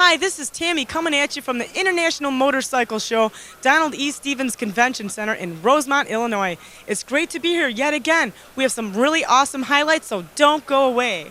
Hi, this is Tammy coming at you from the International Motorcycle Show, Donald E. Stevens Convention Center in Rosemont, Illinois. It's great to be here yet again. We have some really awesome highlights, so don't go away.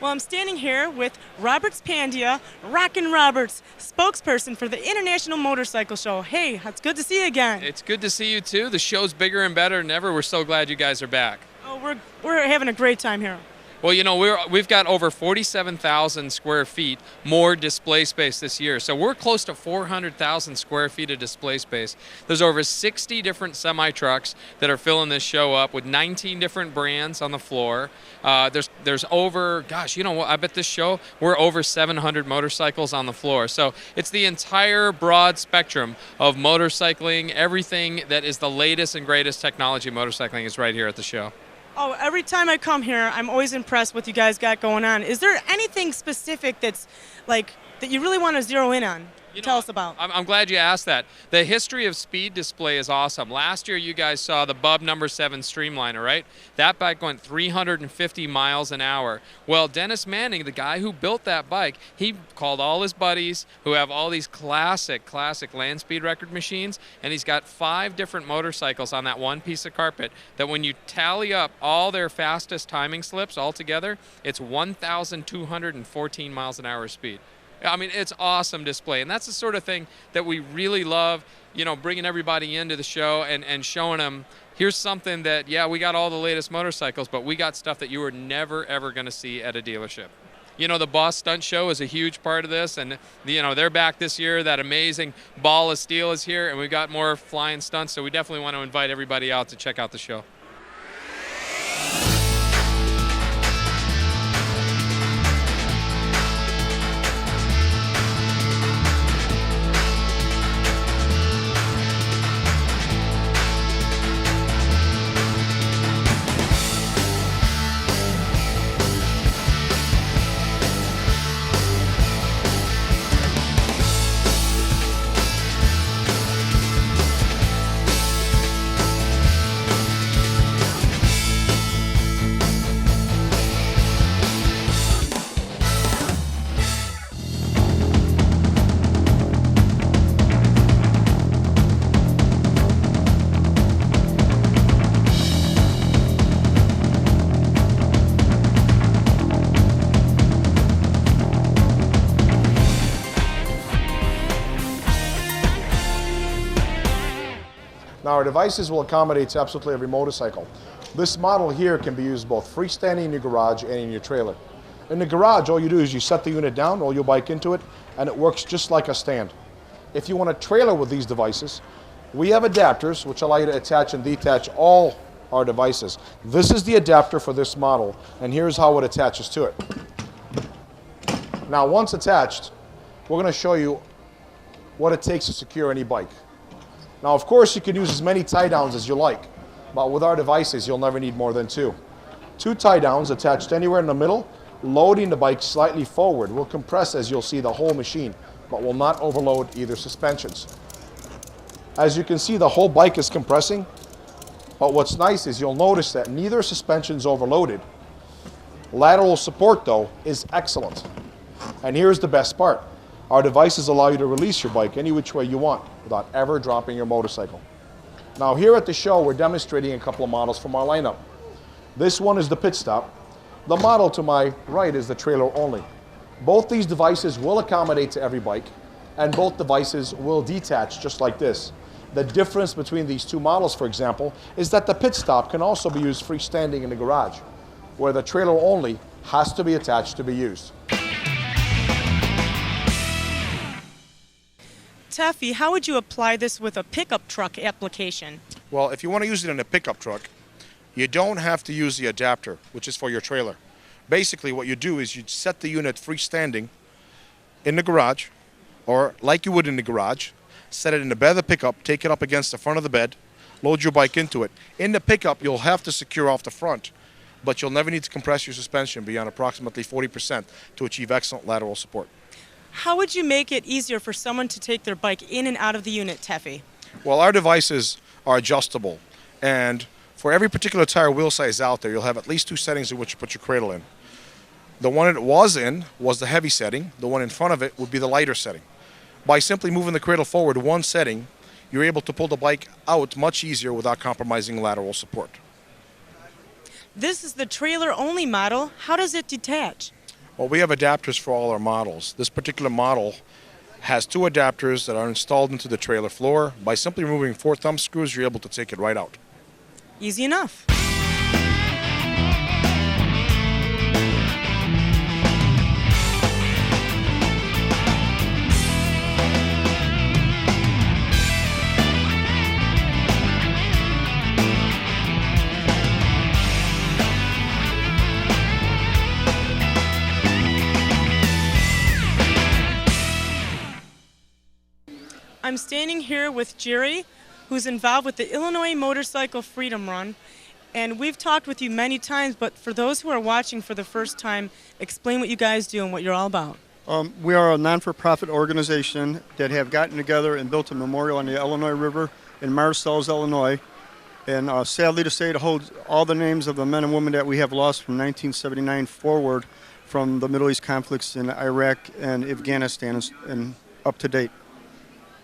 Well, I'm standing here with Roberts Pandia, Rockin' Roberts, spokesperson for the International Motorcycle Show. Hey, it's good to see you again. It's good to see you too. The show's bigger and better than ever. We're so glad you guys are back. Oh, we're having a great time here. Well, you know, we've got over 47,000 square feet more display space this year. So we're close to 400,000 square feet of display space. There's over 60 different semi-trucks that are filling this show up with 19 different brands on the floor. There's over, gosh, you know what, I bet this show, we're over 700 motorcycles on the floor. So it's the entire broad spectrum of motorcycling. Everything that is the latest and greatest technology motorcycling is right here at the show. Oh, every time I come here, I'm always impressed with what you guys got going on. Is there anything specific that's like that you really want to zero in on? Tell us about. I'm glad you asked that. The history of speed display is awesome. Last year, you guys saw the Bub #7 Streamliner, right? That bike went 350 miles an hour. Well, Dennis Manning, the guy who built that bike, he called all his buddies who have all these classic land speed record machines, and he's got 5 different motorcycles on that one piece of carpet that when you tally up all their fastest timing slips all together, it's 1,214 miles an hour speed. I mean, it's awesome display, and that's the sort of thing that we really love, you know, bringing everybody into the show and showing them, here's something that, yeah, we got all the latest motorcycles, but we got stuff that you were never, ever going to see at a dealership. You know, the Boss Stunt Show is a huge part of this, and, you know, they're back this year. That amazing ball of steel is here, and we've got more flying stunts, so we definitely want to invite everybody out to check out the show. Now our devices will accommodate absolutely every motorcycle. This model here can be used both freestanding in your garage and in your trailer. In the garage, all you do is you set the unit down, roll your bike into it, and it works just like a stand. If you want a trailer with these devices, we have adapters which allow you to attach and detach all our devices. This is the adapter for this model, and here's how it attaches to it. Now once attached, we're going to show you what it takes to secure any bike. Now, of course, you can use as many tie downs as you like, but with our devices, you'll never need more than 2. 2 tie downs attached anywhere in the middle, loading the bike slightly forward will compress, as you'll see, the whole machine, but will not overload either suspensions. As you can see, the whole bike is compressing, but what's nice is you'll notice that neither suspension is overloaded. Lateral support, though, is excellent. And here's the best part. Our devices allow you to release your bike any which way you want without ever dropping your motorcycle. Now here at the show, we're demonstrating a couple of models from our lineup. This one is the pit stop. The model to my right is the trailer only. Both these devices will accommodate to every bike, and both devices will detach just like this. The difference between these two models, for example, is that the pit stop can also be used freestanding in the garage, where the trailer only has to be attached to be used. Teffy, how would you apply this with a pickup truck application? Well, if you want to use it in a pickup truck, you don't have to use the adapter, which is for your trailer. Basically, what you do is you set the unit freestanding in the garage, or like you would in the garage, set it in the bed of the pickup, take it up against the front of the bed, load your bike into it. In the pickup, you'll have to secure off the front, but you'll never need to compress your suspension beyond approximately 40% to achieve excellent lateral support. How would you make it easier for someone to take their bike in and out of the unit, Teffy? Well, our devices are adjustable, and for every particular tire wheel size out there, you'll have at least two settings in which you put your cradle in. The one it was in was the heavy setting. The one in front of it would be the lighter setting. By simply moving the cradle forward one setting, you're able to pull the bike out much easier without compromising lateral support. This is the trailer-only model. How does it detach? Well, we have adapters for all our models. This particular model has two adapters that are installed into the trailer floor. By simply removing 4 thumb screws, you're able to take it right out. Easy enough. I'm standing here with Jerry, who's involved with the Illinois Motorcycle Freedom Run. And we've talked with you many times, but for those who are watching for the first time, explain what you guys do and what you're all about. We are a non-for-profit organization that have gotten together and built a memorial on the Illinois River in Marseilles, Illinois. And sadly to say, it holds all the names of the men and women that we have lost from 1979 forward from the Middle East conflicts in Iraq and Afghanistan and up to date.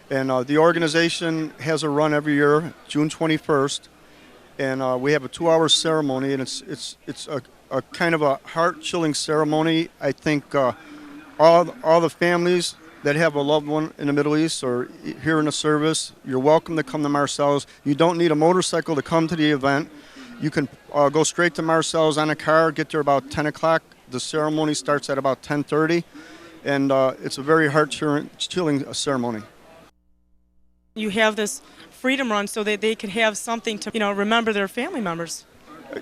And the organization has a run every year, June 21st, and we have a 2-hour ceremony, and it's a kind of a heart-chilling ceremony. I think all the families that have a loved one in the Middle East or here in the service, you're welcome to come to Marseilles. You don't need a motorcycle to come to the event. You can go straight to Marseilles on a car, get there about 10 o'clock. The ceremony starts at about 10:30, and it's a very heart-chilling ceremony. You have this freedom run so that they could have something to, remember their family members.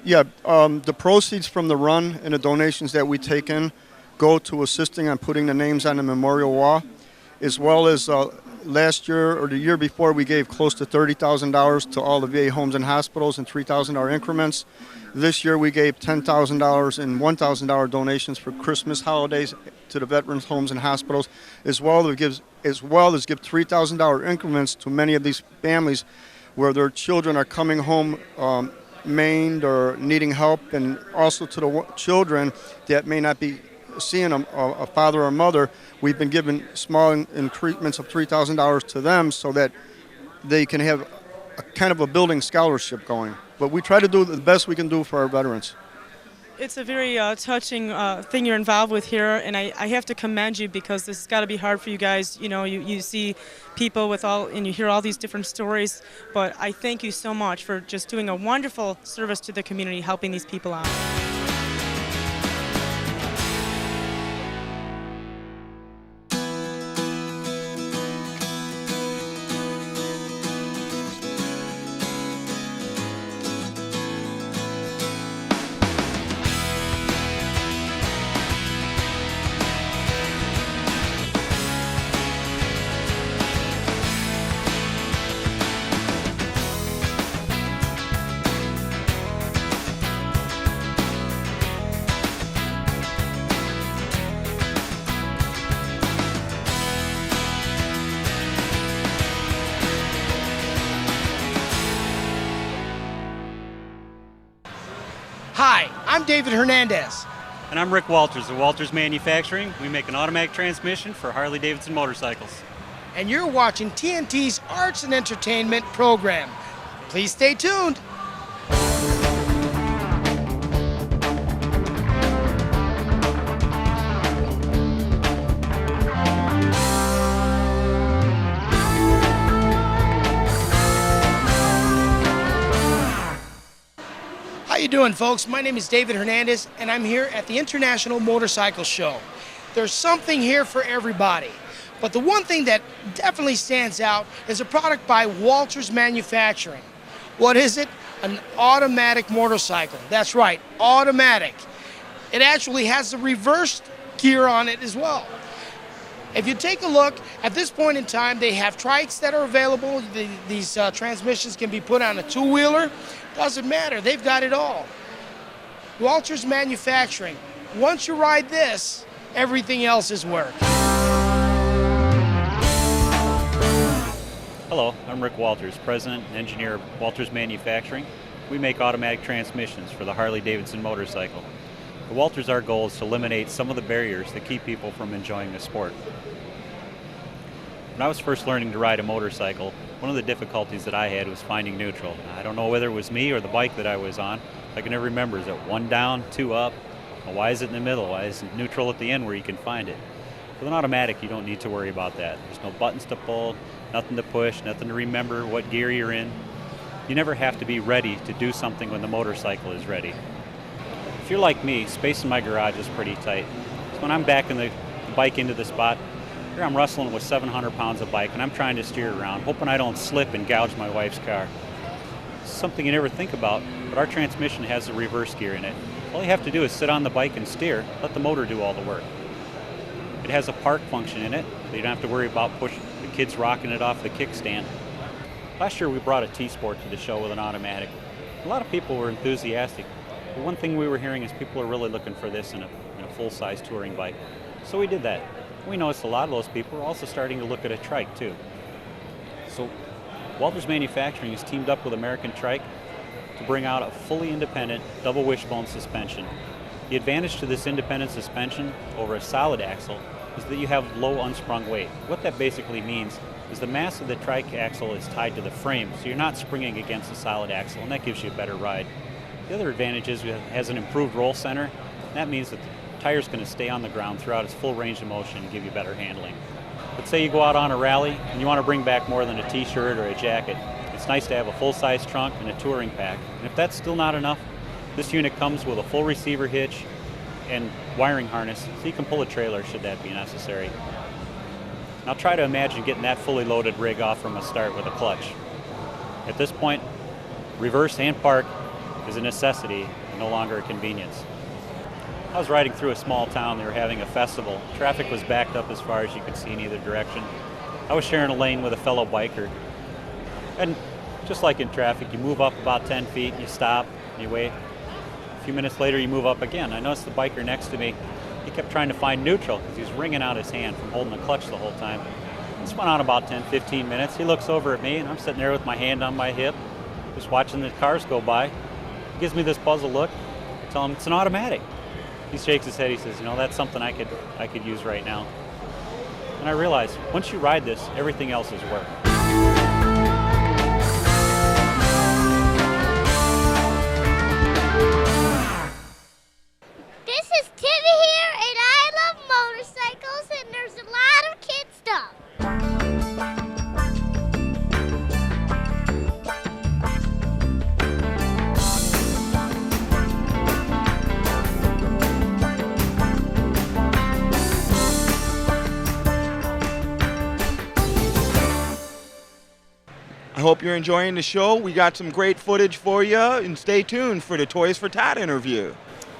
Yeah, the proceeds from the run and the donations that we take in go to assisting on putting the names on the memorial wall, as well as last year or the year before we gave close to $30,000 to all the VA homes and hospitals in $3,000 increments. This year we gave $10,000 and $1,000 donations for Christmas holidays to the veterans homes and hospitals, as well as give $3,000 increments to many of these families where their children are coming home maimed or needing help, and also to the children that may not be seeing a father or mother. We've been giving small increments of $3,000 to them so that they can have a kind of a building scholarship going. But we try to do the best we can do for our veterans. It's a very touching thing you're involved with here, and I have to commend you because this has got to be hard for you guys. You see people and you hear all these different stories, but I thank you so much for just doing a wonderful service to the community, helping these people out. Hi, I'm David Hernandez. And I'm Rick Walters of Walters Manufacturing. We make an automatic transmission for Harley-Davidson motorcycles. And you're watching TNT's Arts and Entertainment program. Please stay tuned. doing, folks? My name is David Hernandez, and I'm here at the International Motorcycle Show. There's something here for everybody. But the one thing that definitely stands out is a product by Walters Manufacturing. What is it? An automatic motorcycle. That's right, automatic. It actually has the reverse gear on it as well. If you take a look, at this point in time, they have trikes that are available. These transmissions can be put on a two-wheeler. Doesn't matter, they've got it all. Walters Manufacturing. Once you ride this, everything else is work. Hello, I'm Rick Walters, President and Engineer of Walters Manufacturing. We make automatic transmissions for the Harley-Davidson motorcycle. For Walters, our goal is to eliminate some of the barriers that keep people from enjoying the sport. When I was first learning to ride a motorcycle, one of the difficulties that I had was finding neutral. I don't know whether it was me or the bike that I was on. I can never remember, is it one down, two up? Well, why is it in the middle? Why is it neutral at the end where you can find it? With an automatic, you don't need to worry about that. There's no buttons to pull, nothing to push, nothing to remember what gear you're in. You never have to be ready to do something when the motorcycle is ready. If you're like me, space in my garage is pretty tight. So when I'm backing the bike into the spot, here I'm wrestling with 700 pounds of bike and I'm trying to steer around, hoping I don't slip and gouge my wife's car. It's something you never think about, but our transmission has the reverse gear in it. All you have to do is sit on the bike and steer, let the motor do all the work. It has a park function in it, so you don't have to worry about pushing the kids rocking it off the kickstand. Last year we brought a T-Sport to the show with an automatic. A lot of people were enthusiastic. But one thing we were hearing is people are really looking for this in a full-size touring bike. So we did that. We noticed a lot of those people are also starting to look at a trike too. So Walters Manufacturing has teamed up with American Trike to bring out a fully independent double wishbone suspension. The advantage to this independent suspension over a solid axle is that you have low unsprung weight. What that basically means is the mass of the trike axle is tied to the frame, so you're not springing against the solid axle, and that gives you a better ride. The other advantage is it has an improved roll center. That means that the tire's going to stay on the ground throughout its full range of motion and give you better handling. Let's say you go out on a rally and you want to bring back more than a t-shirt or a jacket. It's nice to have a full-size trunk and a touring pack. And if that's still not enough, this unit comes with a full receiver hitch and wiring harness, so you can pull a trailer should that be necessary. Now try to imagine getting that fully loaded rig off from a start with a clutch. At this point, reverse and park is a necessity and no longer a convenience. I was riding through a small town. They were having a festival. Traffic was backed up as far as you could see in either direction. I was sharing a lane with a fellow biker. And just like in traffic, you move up about 10 feet, you stop, you wait. A few minutes later, you move up again. I noticed the biker next to me, he kept trying to find neutral because he was wringing out his hand from holding the clutch the whole time. This went on about 10, 15 minutes. He looks over at me, and I'm sitting there with my hand on my hip, just watching the cars go by. He gives me this puzzled look. I tell him it's an automatic. He shakes his head. He says, that's something I could use right now. And I realized once you ride this, everything else is work. This is Timmy here, and I love motorcycles, and there's a lot of kid stuff. I hope you're enjoying the show. We got some great footage for you, and stay tuned for the Toys for Tot interview.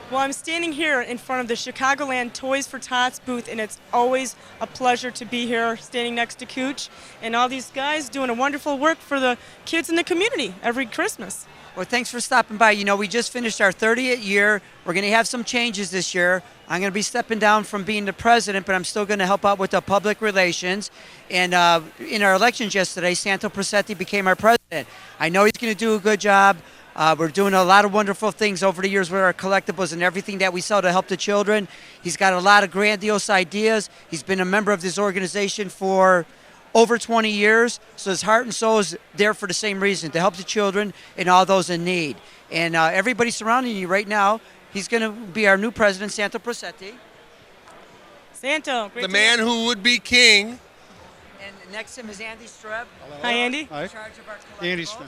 Well, I'm standing here in front of the Chicagoland Toys for Tots booth, and it's always a pleasure to be here standing next to Cooch and all these guys doing a wonderful work for the kids in the community every Christmas. Well, thanks for stopping by. We just finished our 30th year. We're going to have some changes this year. I'm going to be stepping down from being the president, but I'm still going to help out with the public relations. And in our elections yesterday, Santo Presetti became our president. I know he's going to do a good job. We're doing a lot of wonderful things over the years with our collectibles and everything that we sell to help the children. He's got a lot of grandiose ideas. He's been a member of this organization for over 20 years, so his heart and soul is there for the same reason, to help the children and all those in need. And everybody surrounding you right now, he's going to be our new president, Santo Presetti. Santo, great the man who would be king. And next to him is Andy Streb. Hi, Andy. Hi. In charge of our collectibles. Andy's from.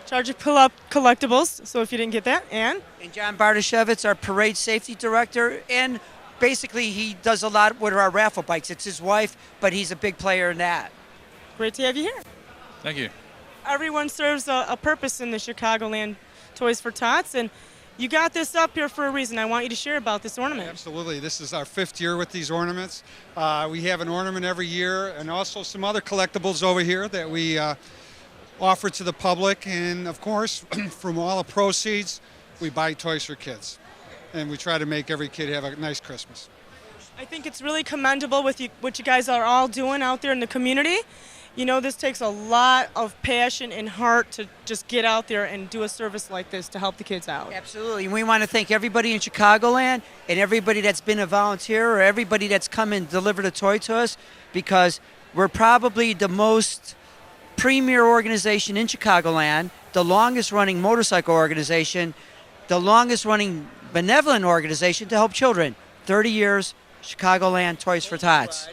Charge of collectibles. So if you didn't get that, and John Bartashevitz, our parade safety director, and basically he does a lot with our raffle bikes. It's his wife, but he's a big player in that. great to have you here. Thank you. Everyone serves a purpose in the Chicagoland Toys for Tots, and you got this up here for a reason. I want you to share about this ornament. Absolutely. This is our 5th year with these ornaments. We have an ornament every year and also some other collectibles over here that we offer to the public. And of course, from all the proceeds, we buy toys for kids. And we try to make every kid have a nice Christmas. I think it's really commendable with what you guys are all doing out there in the community. You know, this takes a lot of passion and heart to just get out there and do a service like this to help the kids out. Absolutely. And we want to thank everybody in Chicagoland and everybody that's been a volunteer or everybody that's come and delivered a toy to us, because we're probably the most premier organization in Chicagoland, the longest running motorcycle organization, the longest running benevolent organization to help children. 30 years, Chicagoland Toys for Tots.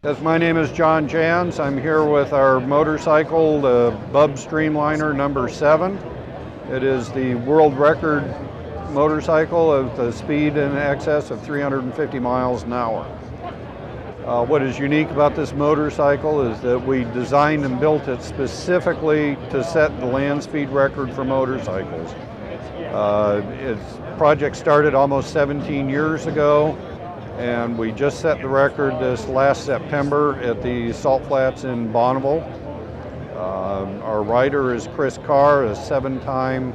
Yes, my name is John Jans. I'm here with our motorcycle, the Bub Streamliner number 7. It is the world record motorcycle of the speed in excess of 350 miles an hour. What is unique about this motorcycle is that we designed and built it specifically to set the land speed record for motorcycles. Its project started almost 17 years ago, and we just set the record this last September at the Salt Flats in Bonneville. Our rider is Chris Carr, a 7-time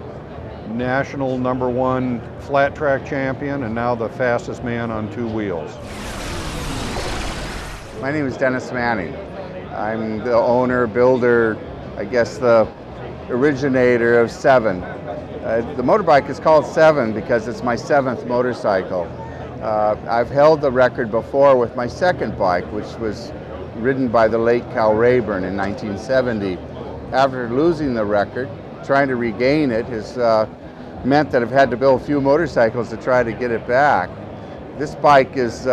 national #1 flat track champion and now the fastest man on 2 wheels. My name is Dennis Manning. I'm the owner, builder, I guess the originator of 7. The motorbike is called 7 because it's my 7th motorcycle. I've held the record before with my second bike, which was ridden by the late Cal Rayburn in 1970. After losing the record, trying to regain it has meant that I've had to build a few motorcycles to try to get it back. This bike is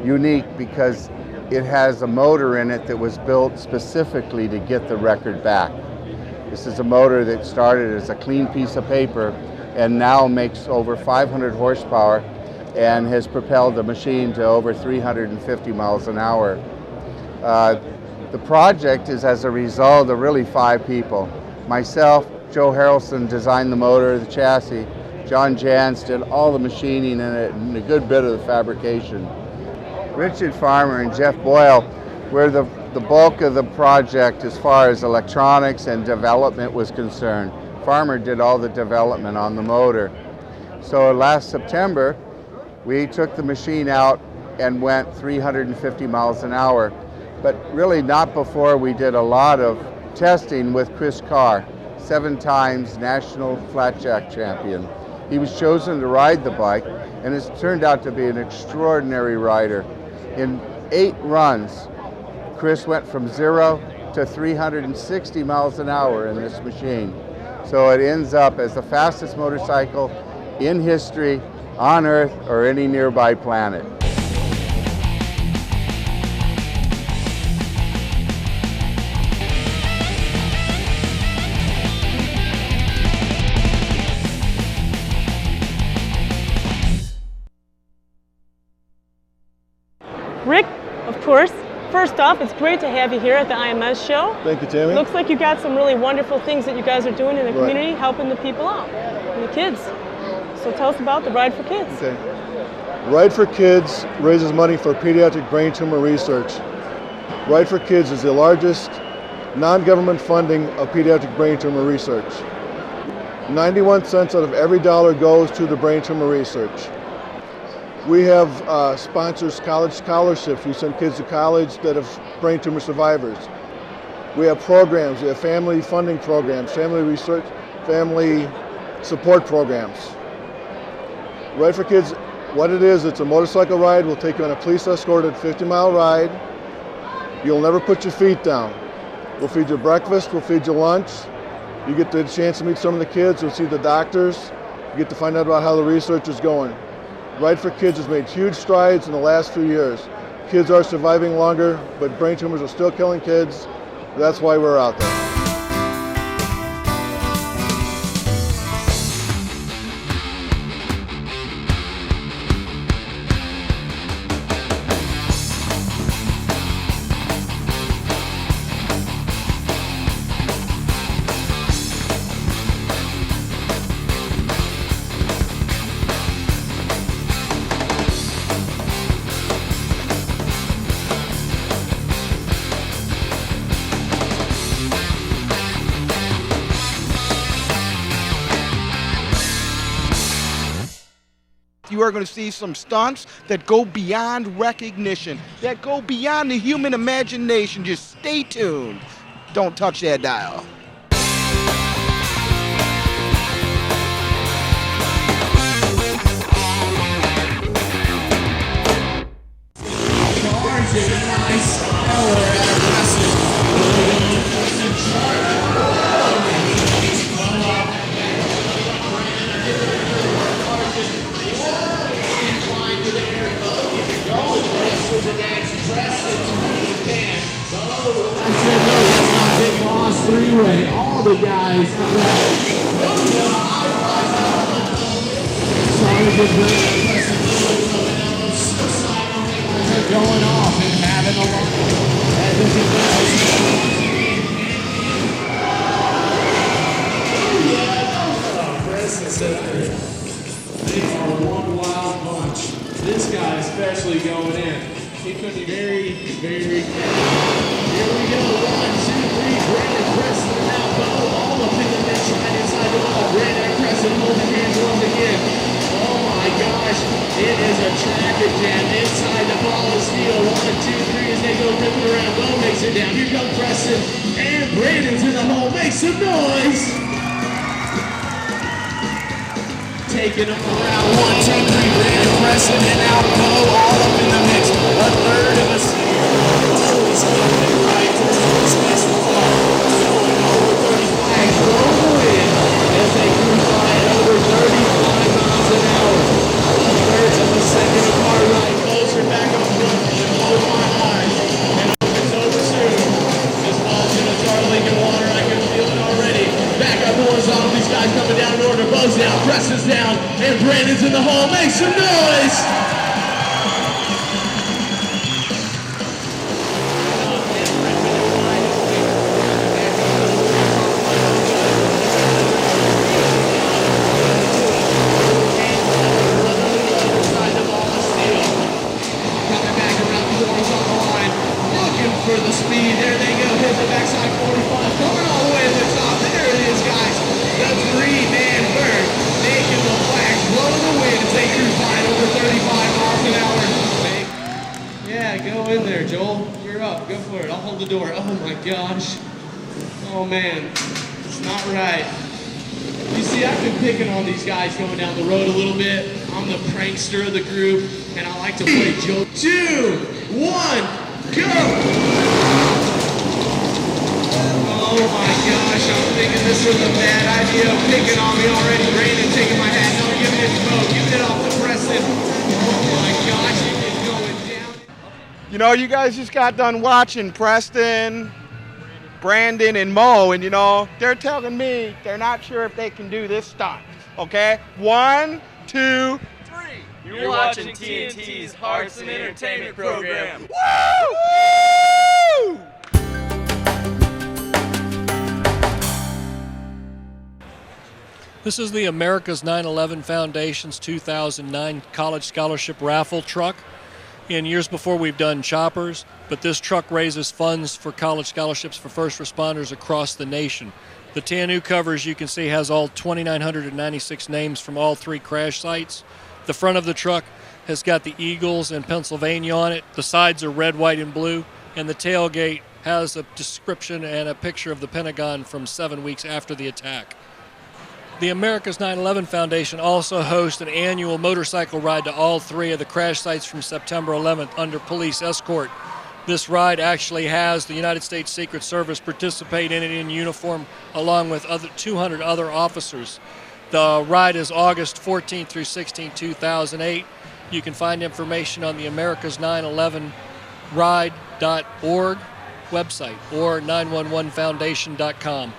unique because it has a motor in it that was built specifically to get the record back. This is a motor that started as a clean piece of paper and now makes over 500 horsepower and has propelled the machine to over 350 miles an hour. The project is as a result of really 5 people. Myself, Joe Harrelson designed the motor, the chassis. John Jans did all the machining in it and a good bit of the fabrication. Richard Farmer and Jeff Boyle were the bulk of the project as far as electronics and development was concerned. Farmer did all the development on the motor. So last September, we took the machine out and went 350 miles an hour, but really not before we did a lot of testing with Chris Carr, 7 times national flatjack champion. He was chosen to ride the bike and has turned out to be an extraordinary rider. In 8 runs, Chris went from 0 to 360 miles an hour in this machine. So it ends up as the fastest motorcycle in history, on Earth, or any nearby planet. Rick, of course, first off, it's great to have you here at the IMS show. Thank you, Tammy. Looks like you got some really wonderful things that you guys are doing in the Right. community, helping the people out, and the kids. So tell us about the Ride for Kids. Okay. Ride for Kids raises money for pediatric brain tumor research. Ride for Kids is the largest non-government funding of pediatric brain tumor research. 91 cents out of every dollar goes to the brain tumor research. We have sponsors college scholarships. We send kids to college that have brain tumor survivors. We have programs. We have family funding programs, family research, family support programs. Ride for Kids, what it is, it's a motorcycle ride. We'll take you on a police escorted 50-mile ride. You'll never put your feet down. We'll feed you breakfast, we'll feed you lunch. You get the chance to meet some of the kids, you'll see the doctors. You get to find out about how the research is going. Ride for Kids has made huge strides in the last few years. Kids are surviving longer, but brain tumors are still killing kids. That's why we're out there. You are going to see some stunts that go beyond recognition, that go beyond the human imagination. Just stay tuned. Don't touch that dial. Three-way, all the guys. Going off and having a lot. They are one wild bunch. This guy especially going in. He could be very, very Here we go. 1, 2, 3. Brandon Preston now Bo. All up in the mix right inside the ball. Brandon Preston holding hands once again. Oh my gosh. It is a traffic jam inside the ball of steel. 1, 2, 3 as they go ripping around. Bo makes it down. Here comes Preston. And Brandon's in the hole. Make some noise. Taking them around. 1, 2, 3. Brandon Preston and now Bo all up in the mix. A third of a steal. He's coming right to the space for going over 30 flags. Roll the wind as they cruise by at over 35 miles an hour. A third of a second apart right. Closer back up front. And blow my eyes. And it's over soon. This ball's gonna start leaking water. I can feel it already. Back up horizontal. These guys coming down in order. Bo's down. Preston's down. And Brandon's in the hole. Make some noise. For the speed, there they go, hit the backside 45, coming all the way to the top, there it is guys, the 3-man bird, making the flags blow the wind as they cruise by at over 35 miles an hour. Yeah, go in there, Joel. You're up. Go for it. I'll hold the door. Oh my gosh. Oh man, it's not right. You see, I've been picking on these guys going down the road a little bit. I'm the prankster of the group, and I like to play Joe. 2, 1, go! Oh my gosh, I'm thinking this was a bad idea. Picking on me already. Brandon taking my hat. No, giving it to Bo. Giving it off to Preston. Oh my gosh, it is going down. You know, you guys just got done watching Preston, Brandon, and Mo, and you know, they're telling me they're not sure if they can do this stunt. Okay? 1, 2, 3. You're watching TNT's Hearts and Entertainment program. Woo! This is the America's 9/11 Foundation's 2009 College Scholarship Raffle truck. In years before, we've done choppers, but this truck raises funds for college scholarships for first responders across the nation. The TNU cover, as you can see, has all 2,996 names from all 3 crash sites. The front of the truck has got the Eagles and Pennsylvania on it. The sides are red, white, and blue, and the tailgate has a description and a picture of the Pentagon from 7 weeks after the attack. The America's 9/11 Foundation also hosts an annual motorcycle ride to all 3 of the crash sites from September 11th under police escort. This ride actually has the United States Secret Service participate in it in uniform along with 200 other officers. The ride is August 14th through 16th, 2008. You can find information on the America's 9/11 ride.org website or 911foundation.com.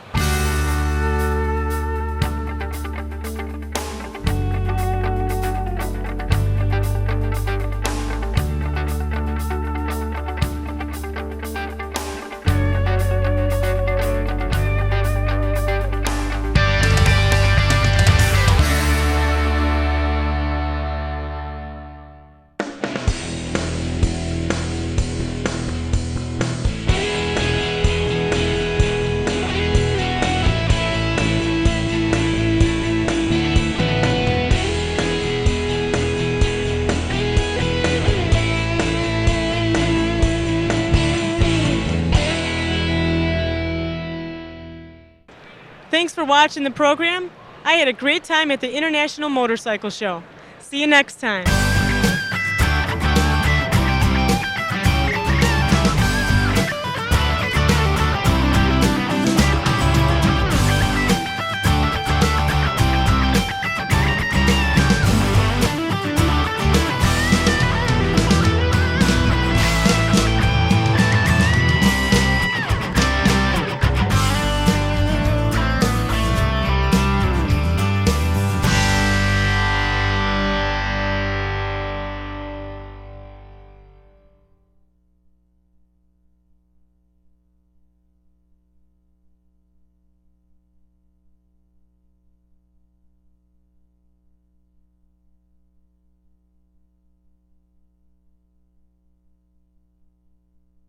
Thanks for watching the program. I had a great time at the International Motorcycle Show. See you next time.